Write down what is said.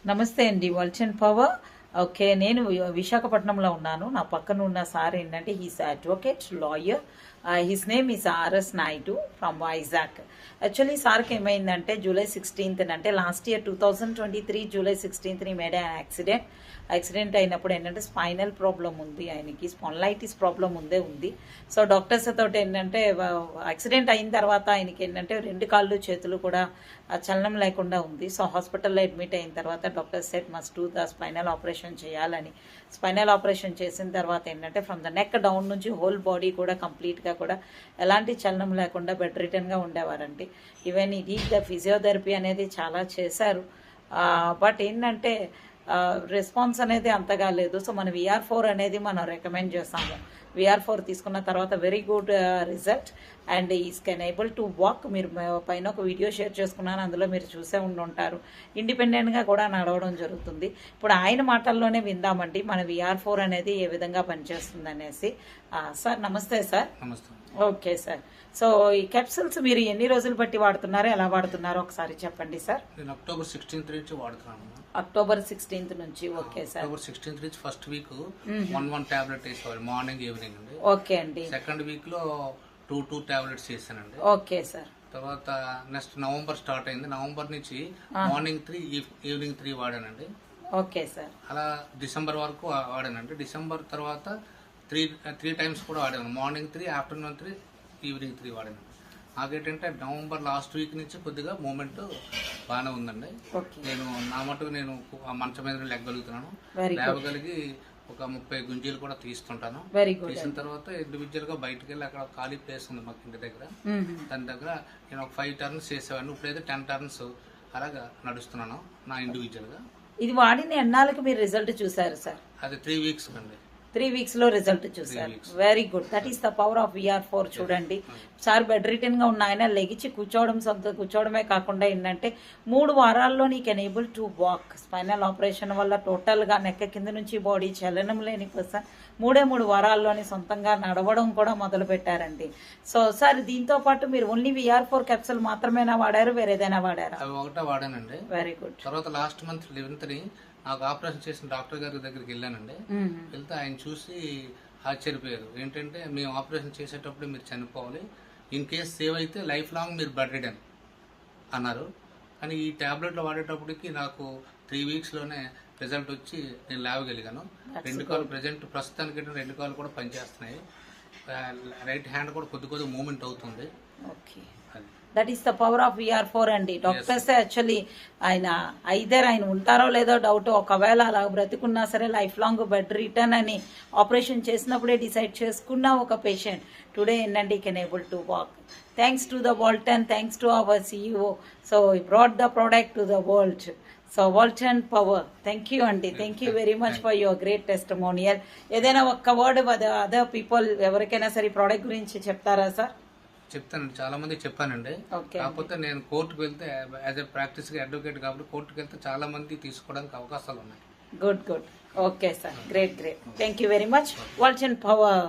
నమస్తే అండి. వల్చన్ power. Okay, నేను విశాఖపట్నంలో ఉన్నాను. నా పక్కన ఉన్న సార్ ఏంటంటే he's advocate lawyer. His name is RS Naidu from Vizag. Actually సార్కి ఏమైందంటే జూలై 16th అంటే last year 2023 July 16th made accident అయినప్పుడు ఏంటంటే స్పైనల్ ప్రాబ్లం ఉంది, ఆయనకి స్పాండిలైటిస్ ప్రాబ్లం ఉంది. సో డాక్టర్స్ తోటి ఏంటంటే యాక్సిడెంట్ అయిన తర్వాత ఆయనకి ఏంటంటే రెండు కాళ్ళు చేతులు కూడా చలనం లేకుండా ఉంది. సో హాస్పిటల్లో అడ్మిట్ అయిన తర్వాత doctor set must do the spinal operation చేయాలని. స్పైనల్ ఆపరేషన్ చేసిన తర్వాత ఏంటంటే ఫ్రమ్ ద నెక్ డౌన్ నుంచి హోల్ బాడీ కూడా కంప్లీట్గా కూడా ఎలాంటి చలనం లేకుండా బెడ్ రిటర్న్గా ఉండేవారండి. ఈవెన్ ఇది ద ఫిజియోథెరపీ అనేది చాలా చేశారు. బట్ ఏంటంటే రెస్పాన్స్ అనేది అంతగా లేదు. సో మన VR4 అనేది మనం రికమెండ్ చేస్తాము. VR4 తీసుకున్న తర్వాత very good result and is can able to walk. మీరు పైన ఒక వీడియో షేర్ చేసుకున్నాను, అందులో మీరు చూసే ఉంటారు. ఇండిపెండెంట్గా కూడా నడవడం జరుగుతుంది. ఇప్పుడు ఆయన మాటల్లోనే విందామండి మన VR4 అనేది ఏ విధంగా పనిచేస్తుంది అనేసి. సార్ నమస్తే సార్. నమస్తే. Okay sir. సో ఈ క్యాప్సూల్స్ మీరు ఎన్ని రోజులు బట్టి వాడుతున్నారో, ఎలా వాడుతున్నారో ఒకసారి చెప్పండి సార్. నేను అక్టోబర్ 16th నుంచి వాడుతున్నాను. అక్టోబర్ 16th నుంచి. Okay sir. అక్టోబర్ 16th నుంచి ఫస్ట్ వీక్ 1 టాబ్లెట్ వేసేవాళ్ళు మార్నింగ్ ఈవినింగ్ అండి. ఓకే అండి. సెకండ్ వీక్ లో 2 టాబ్లెట్స్ వేసానండి. Okay sir. తర్వాత నెక్స్ట్ నవంబర్ స్టార్ట్ అయింది. నవంబర్ నుంచి మార్నింగ్ 3 ఈవినింగ్ 3 వాడానండి. Okay sir. అలా డిసెంబర్ వరకు వాడానండి. డిసెంబర్ తర్వాత 3 టైమ్స్ కూడా వాడాను. మార్నింగ్ 3, ఆఫ్టర్నూన్ 3, ఈవినింగ్ 3 వాడాను. నాకేంటంటే నవంబర్ లాస్ట్ వీక్ నుంచి కొద్దిగా మూమెంట్ బాగానే ఉందండి. నేను నా మటుకు నేను మంచం మీద లెగ్గలుగుతున్నాను. లేవగలిగి ఒక 30 గుంజీలు కూడా తీస్తుంటాను. తీసిన తర్వాత ఇండివిజువల్ గా బయటకు వెళ్ళి అక్కడ ఖాళీ ప్లేస్ ఉంది మాకు ఇంటి దగ్గర, దాని దగ్గర నేను ఒక 5 టర్న్స్ చేసేవాడిని. ఇప్పుడైతే 10 టర్న్స్ అలాగా నడుస్తున్నాను నా ఇండివిజువల్ గా. ఇది వాడిన ఎన్నాళ్ళకి మీరు రిజల్ట్ చూసారు సార్? అది 3 వీక్స్ అండి. 3 వీక్స్ లో రిజల్ట్ చూసారు. Very good. That is the power of VR4. చూడండి సార్, బెడ్ రిటర్న్ గా ఉన్న ఆయన లెగిచి కూర్చోవడమే కాకుండా ఏంటంటే 3 వారాల్లో నీ can able to walk. Spinal operation వల్ల టోటల్ గా నెక్క కింద నుంచి బాడీ చలనం లేని పర్సన్ 3 వారాల్లోని సొంతంగా నడవడం కూడా మొదలు పెట్టారండి. సో సార్, దీంతో పాటు మీరు ఓన్లీ VR4 క్యాప్సూల్ మాత్రమేనా వాడారు, వేరేదైనా వాడారా? అవి ఒకటే వాడానండి. Very good. తర్వాత లాస్ట్ మంత్ 11th నాకు ఆపరేషన్ చేసిన డాక్టర్ గారి దగ్గరికి వెళ్ళానండి. వెళ్తే ఆయన చూసి ఆశ్చర్యపోయారు. ఏంటంటే మేము ఆపరేషన్ చేసేటప్పుడు మీరు చనిపోవాలి, ఇన్ కేస్ సేవ్ అయితే లైఫ్ లాంగ్ మీరు బెడ్ రిటర్న్ అన్నారు. కానీ ఈ టాబ్లెట్లు వాడేటప్పటికి నాకు 3 వీక్స్లోనే రిజల్ట్ వచ్చి నేను లేవగలిగాను. 2 కాళ్ళు ప్రస్తుతానికి 2 కాళ్ళు కూడా పనిచేస్తున్నాయి. రైట్ హ్యాండ్ కూడా కొద్ది మూమెంట్ అవుతుంది. Okay, that is the power of VR4 అండి. డాక్టర్స్ యాక్చువల్లీ ఆయన ఉంటారో లేదో డౌట్. ఒకవేళ అలా బ్రతికున్నా సరే లైఫ్ లాంగ్ బెడ్ రిటర్న్ అని ఆపరేషన్ చేసినప్పుడే డిసైడ్ చేసుకున్న ఒక పేషెంట్ టుడే ఏంటంటే can able to walk. Thanks to the Walton, thanks to our CEO. So brought the product to the world. So Vulcan power, thank you అండి. Thank you very much for your great testimonial. ఏదైనా ఒక్క word other people ఎవరికైనా సరే product గురించి చెప్తారా sir? చెప్తానండి, చాలా మంది చెప్పానండి. కాకపోతే నేను కోర్టుకు వెళ్తే యాజ్ ఎ ప్రాక్టీస్ గా అడ్వకేట్ కాబట్టి కోర్టుకు వెళ్తే చాలా మంది తీసుకోవడానికి అవకాశాలు ఉన్నాయి. Good. Okay sir, great. Thank you very much. Vulcan power.